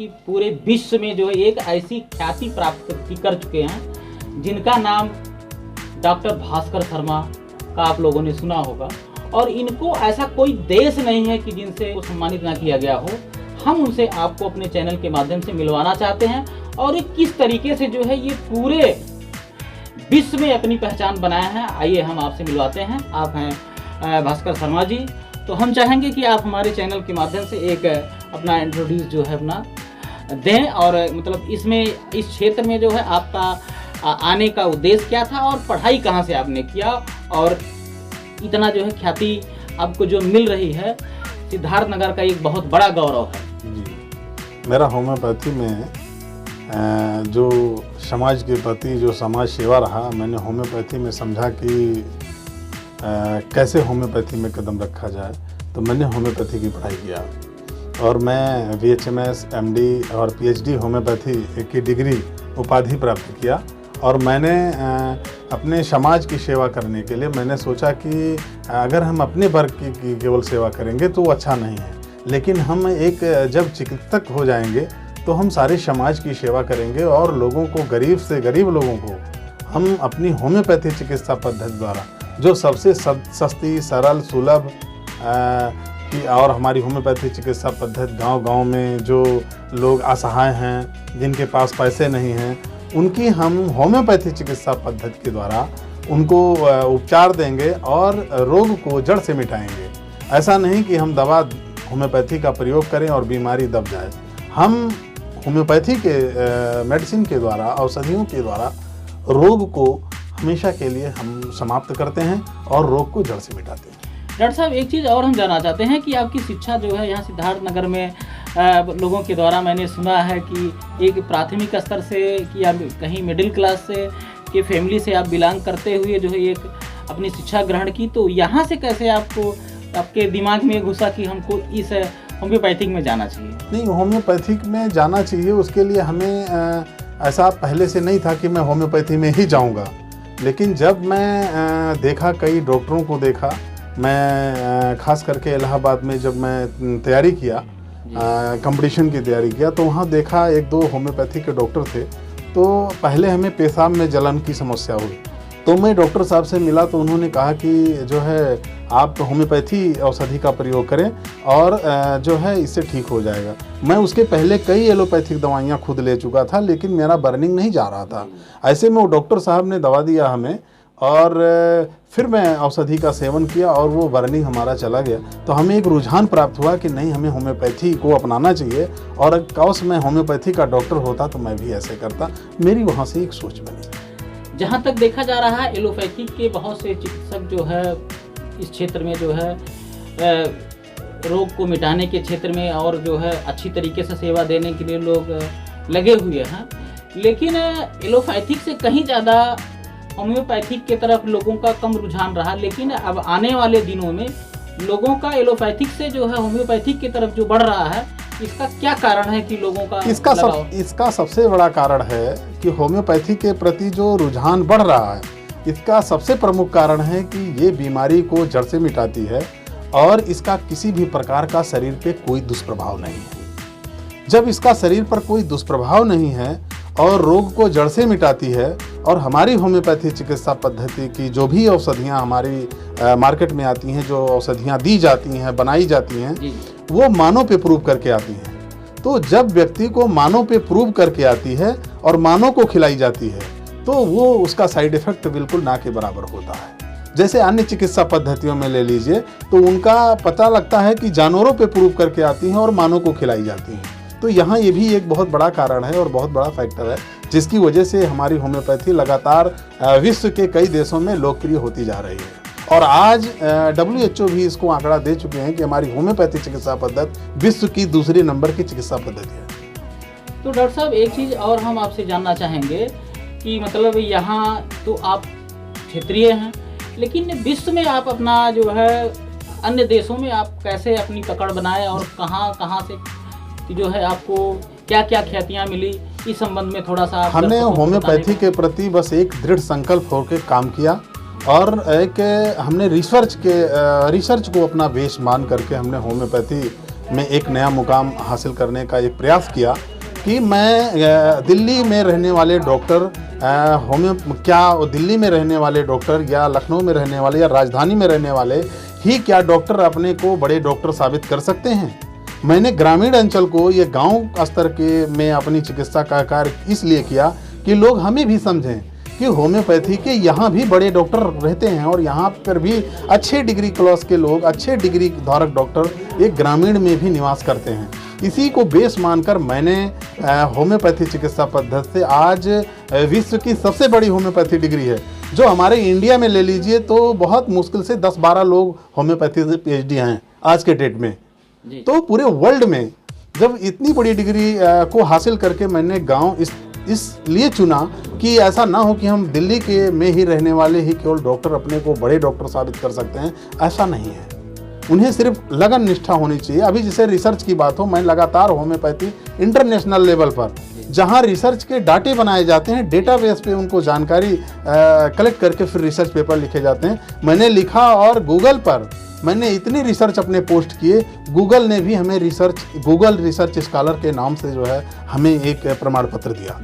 कि पूरे विश्व में जो है एक ऐसी ख्याति प्राप्त कर चुके हैं जिनका नाम डॉक्टर भास्कर शर्मा का आप लोगों ने सुना होगा। और इनको ऐसा कोई देश नहीं है कि जिनसे वो सम्मानित ना किया गया हो। हम उनसे आपको अपने चैनल के माध्यम से मिलवाना चाहते हैं और ये किस तरीके से जो है ये पूरे विश्व में अपनी पहचान बनाया है। आइए हम आपसे मिलवाते हैं। आप हैं भास्कर शर्मा जी, तो हम चाहेंगे कि आप हमारे चैनल के माध्यम से एक अपना इंट्रोड्यूस जो है अपना दें, और मतलब इसमें इस क्षेत्र में जो है आपका आने का उद्देश्य क्या था और पढ़ाई कहाँ से आपने किया, और इतना जो है ख्याति आपको जो मिल रही है सिद्धार्थ नगर का एक बहुत बड़ा गौरव है। जी, मेरा होम्योपैथी में जो समाज के प्रति जो समाज सेवा रहा, मैंने होम्योपैथी में समझा कि कैसे होम्योपैथी में कदम रखा जाए, तो मैंने होम्योपैथी की पढ़ाई किया और मैं VHMS, MD और PhD होम्योपैथी की डिग्री उपाधि प्राप्त किया। और मैंने अपने समाज की सेवा करने के लिए मैंने सोचा कि अगर हम अपने वर्ग की केवल सेवा करेंगे तो वो अच्छा नहीं है, लेकिन हम एक जब चिकित्सक हो जाएंगे तो हम सारे समाज की सेवा करेंगे और लोगों को, गरीब से गरीब लोगों को हम अपनी होम्योपैथी चिकित्सा पद्धति द्वारा, जो सबसे सस्ती, सरल, सुलभ की, और हमारी होम्योपैथी चिकित्सा पद्धति गांव-गांव में जो लोग असहाय हैं, जिनके पास पैसे नहीं हैं, उनकी हम होम्योपैथी चिकित्सा पद्धति के द्वारा उनको उपचार देंगे और रोग को जड़ से मिटाएंगे। ऐसा नहीं कि हम दवा होम्योपैथी का प्रयोग करें और बीमारी दब जाए। हम होम्योपैथी के मेडिसिन के द्वारा, औषधियों के द्वारा रोग को हमेशा के लिए हम समाप्त करते हैं और रोग को जड़ से मिटाते हैं। डॉक्टर साहब, एक चीज़ और हम जानना चाहते हैं कि आपकी शिक्षा जो है यहाँ सिद्धार्थ नगर में लोगों के द्वारा मैंने सुना है कि एक प्राथमिक स्तर से कि आप कहीं मिडिल क्लास से कि फैमिली से आप बिलोंग करते हुए जो है एक अपनी शिक्षा ग्रहण की, तो यहाँ से कैसे आपको आपके दिमाग में घुसा कि हमको इस होम्योपैथिक में जाना चाहिए? नहीं, होम्योपैथिक में जाना चाहिए उसके लिए हमें ऐसा पहले से नहीं था कि मैं होम्योपैथी में ही जाऊँगा, लेकिन जब मैं देखा, कई डॉक्टरों को देखा, मैं खास करके इलाहाबाद में जब मैं तैयारी किया, कंपटीशन की तैयारी किया, तो वहाँ देखा एक दो होम्योपैथी के डॉक्टर थे। तो पहले हमें पेशाब में जलन की समस्या हुई, तो मैं डॉक्टर साहब से मिला तो उन्होंने कहा कि जो है आप होम्योपैथी औषधि का प्रयोग करें और जो है इससे ठीक हो जाएगा। मैं उसके पहले कई एलोपैथिक दवाइयाँ खुद ले चुका था, लेकिन मेरा बर्निंग नहीं जा रहा था। ऐसे में वो डॉक्टर साहब ने दवा दिया हमें और फिर मैं औषधि का सेवन किया और वो बर्निंग हमारा चला गया। तो हमें एक रुझान प्राप्त हुआ कि नहीं, हमें होम्योपैथी को अपनाना चाहिए, और काश मैं होम्योपैथी का डॉक्टर होता तो मैं भी ऐसे करता। मेरी वहाँ से एक सोच बनी। जहाँ तक देखा जा रहा है, एलोपैथी के बहुत से चिकित्सक जो है इस क्षेत्र में जो है रोग को मिटाने के क्षेत्र में और जो है अच्छी तरीके से सेवा देने के लिए लोग लगे हुए हैं, लेकिन एलोपैथिक से कहीं ज़्यादा होम्योपैथिक के तरफ लोगों का कम रुझान रहा। लेकिन अब आने वाले दिनों में लोगों का एलोपैथिक से जो है होम्योपैथिक की तरफ जो बढ़ रहा है, इसका क्या कारण है कि लोगों का इसका सबसे बड़ा कारण है कि होम्योपैथी के प्रति जो रुझान बढ़ रहा है, इसका सबसे प्रमुख कारण है कि ये बीमारी को जड़ से मिटाती है और इसका किसी भी प्रकार का शरीर पे कोई दुष्प्रभाव नहीं है। जब इसका शरीर पर कोई दुष्प्रभाव नहीं है और रोग को जड़ से मिटाती है, और हमारी होम्योपैथी चिकित्सा पद्धति की जो भी औषधियाँ हमारी मार्केट में आती हैं, जो औषधियाँ दी जाती हैं, बनाई जाती हैं, वो मानव पे प्रूव करके आती हैं। तो जब व्यक्ति को मानव पे प्रूव करके आती है और मानव को खिलाई जाती है, तो वो उसका साइड इफेक्ट बिल्कुल ना के बराबर होता है। जैसे अन्य चिकित्सा पद्धतियों में ले लीजिए, तो उनका पता लगता है कि जानवरों पे प्रूव करके आती हैं और मानव को खिलाई जाती हैं। तो यहाँ ये भी एक बहुत बड़ा कारण है और बहुत बड़ा फैक्टर है, जिसकी वजह से हमारी होम्योपैथी लगातार विश्व के कई देशों में लोकप्रिय होती जा रही है। और आज WHO भी इसको आंकड़ा दे चुके हैं कि हमारी होम्योपैथी चिकित्सा पद्धति विश्व की दूसरे नंबर की चिकित्सा पद्धति है। तो डॉक्टर साहब, एक चीज़ और हम आपसे जानना चाहेंगे कि मतलब यहाँ तो आप क्षेत्रीय हैं, लेकिन विश्व में आप अपना जो है अन्य देशों में आप कैसे अपनी पकड़ बनाए और कहाँ से जो है आपको क्या क्या ख्यातियाँ मिली, इस संबंध में थोड़ा सा हमने होम्योपैथी के प्रति बस एक दृढ़ संकल्प होकर काम किया और एक हमने रिसर्च को अपना बेस मान करके हमने होम्योपैथी में एक नया मुकाम हासिल करने का एक प्रयास किया। कि मैं दिल्ली में रहने वाले डॉक्टर दिल्ली में रहने वाले डॉक्टर या लखनऊ में रहने वाले या राजधानी में रहने वाले ही क्या डॉक्टर अपने को बड़े डॉक्टर साबित कर सकते हैं। मैंने ग्रामीण अंचल को ये गांव स्तर के में अपनी चिकित्सा का कार्य इसलिए किया कि लोग हमें भी समझें कि होम्योपैथी के यहाँ भी बड़े डॉक्टर रहते हैं और यहाँ पर भी अच्छे डिग्री क्लास के लोग, अच्छे डिग्री धारक डॉक्टर एक ग्रामीण में भी निवास करते हैं। इसी को बेस मानकर मैंने होम्योपैथी चिकित्सा पद्धति से आज विश्व की सबसे बड़ी होम्योपैथी डिग्री है, जो हमारे इंडिया में ले लीजिए तो बहुत मुश्किल से 10-12 लोग होम्योपैथी से PhD हैं आज के डेट में। तो पूरे वर्ल्ड में जब इतनी बड़ी डिग्री को हासिल करके मैंने गांव इसलिए चुना कि ऐसा ना हो कि हम दिल्ली के में ही रहने वाले ही केवल डॉक्टर अपने को बड़े डॉक्टर साबित कर सकते हैं, ऐसा नहीं है। उन्हें सिर्फ लगन निष्ठा होनी चाहिए। अभी जैसे रिसर्च की बात हो, मैं लगातार होम्योपैथी इंटरनेशनल लेवल पर जहां रिसर्च के डाटे बनाए जाते हैं, डेटाबेस पे उनको जानकारी कलेक्ट करके फिर रिसर्च पेपर लिखे जाते हैं, मैंने लिखा और गूगल पर मैंने इतनी रिसर्च अपने पोस्ट किए, गूगल ने भी हमें गूगल रिसर्च स्कॉलर के नाम से जो है हमें एक प्रमाण पत्र दिया।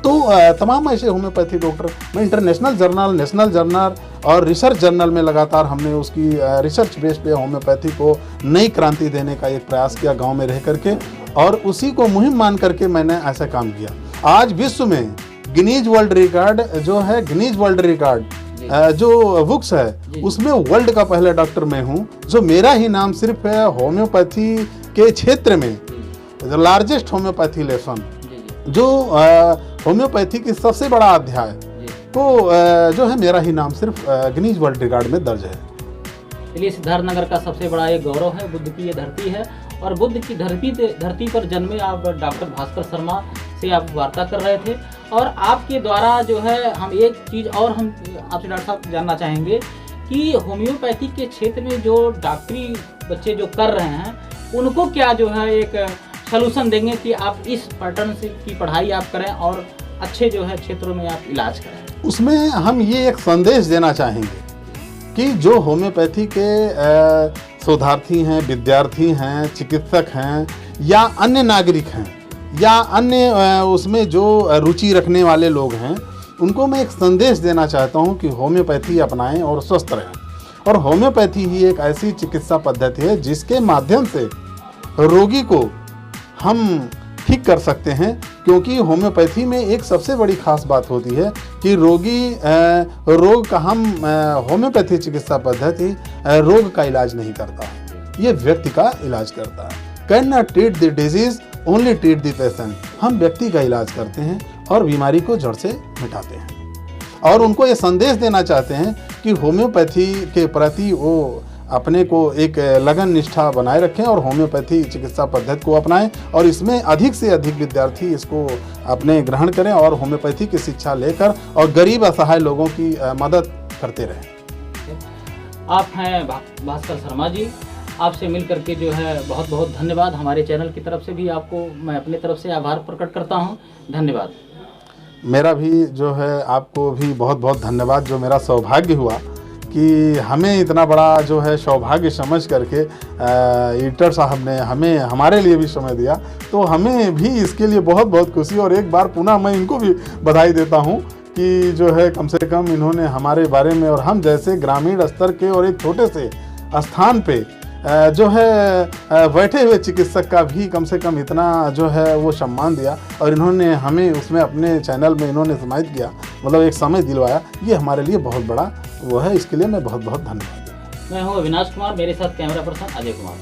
तो तमाम ऐसे होम्योपैथी डॉक्टर, मैं इंटरनेशनल जर्नल, नेशनल जर्नल और रिसर्च जर्नल में लगातार हमने उसकी रिसर्च बेस पे होम्योपैथी को नई क्रांति देने का एक प्रयास किया गांव में रह करके, और उसी को मुहिम मान करके मैंने ऐसा काम किया। आज विश्व में गिनीज वर्ल्ड रिकॉर्ड जो है, गिनीज वर्ल्ड रिकॉर्ड जो बुक्स है उसमें वर्ल्ड का पहला डॉक्टर मैं हूँ, जो मेरा ही नाम सिर्फ है होम्योपैथी के क्षेत्र में लार्जेस्ट होम्योपैथी लेसन, जो होम्योपैथी की सबसे बड़ा अध्याय तो जो है मेरा ही नाम सिर्फ गिनीज वर्ल्ड रिकॉर्ड में दर्ज है। चलिए, सिद्धार्थनगर का सबसे बड़ा एक गौरव है, बुद्ध की ये धरती है और बुद्ध की धरती पर जन्मे आप डॉक्टर भास्कर शर्मा से आप वार्ता कर रहे थे। और आपके द्वारा जो है हम एक चीज़ और हम आपसे डॉक्टर साहब जानना चाहेंगे कि होम्योपैथी के क्षेत्र में जो डॉक्टरी बच्चे जो कर रहे हैं उनको क्या जो है एक सलूशन देंगे कि आप इस पैटर्न से की पढ़ाई आप करें और अच्छे जो है क्षेत्रों में आप इलाज करें। उसमें हम ये एक संदेश देना चाहेंगे कि जो होम्योपैथी के शोधार्थी हैं, विद्यार्थी हैं, चिकित्सक हैं या अन्य नागरिक हैं या अन्य उसमें जो रुचि रखने वाले लोग हैं, उनको मैं एक संदेश देना चाहता हूं कि होम्योपैथी अपनाएं और स्वस्थ रहें। और होम्योपैथी ही एक ऐसी चिकित्सा पद्धति है जिसके माध्यम से रोगी को हम ठीक कर सकते हैं, क्योंकि होम्योपैथी में एक सबसे बड़ी खास बात होती है कि रोग का हम होम्योपैथी चिकित्सा पद्धति रोग का इलाज नहीं करता है, ये व्यक्ति का इलाज करता है। Can not treat the disease, only treat the patient. हम व्यक्ति का इलाज करते हैं और बीमारी को जड़ से मिटाते हैं। और उनको ये संदेश देना चाहते हैं कि होम्योपैथी के प्रति वो अपने को एक लगन निष्ठा बनाए रखें और होम्योपैथी चिकित्सा पद्धति को अपनाएं और इसमें अधिक से अधिक विद्यार्थी इसको अपने ग्रहण करें और होम्योपैथी की शिक्षा लेकर और गरीब असहाय लोगों की मदद करते रहें। आप हैं भास्कर शर्मा जी, आपसे मिल करके जो है बहुत बहुत धन्यवाद। हमारे चैनल की तरफ से भी आपको मैं अपने तरफ से आभार प्रकट करता हूँ। धन्यवाद। मेरा भी जो है आपको भी बहुत बहुत धन्यवाद। जो मेरा सौभाग्य हुआ कि हमें इतना बड़ा जो है सौभाग्य समझ करके एडिटर साहब ने हमारे लिए भी समय दिया, तो हमें भी इसके लिए बहुत बहुत खुशी। और एक बार पुनः मैं इनको भी बधाई देता हूँ कि जो है कम से कम इन्होंने हमारे बारे में और हम जैसे ग्रामीण स्तर के और एक छोटे से स्थान पे जो है बैठे हुए चिकित्सक का भी कम से कम इतना जो है वो सम्मान दिया और इन्होंने हमें उसमें अपने चैनल में इन्होंने समाहित किया, मतलब एक समय दिलवाया। ये हमारे लिए बहुत बड़ा वो है, इसके लिए मैं बहुत बहुत धन्यवाद। मैं हूँ अविनाश कुमार, मेरे साथ कैमरा पर्सन अजय कुमार।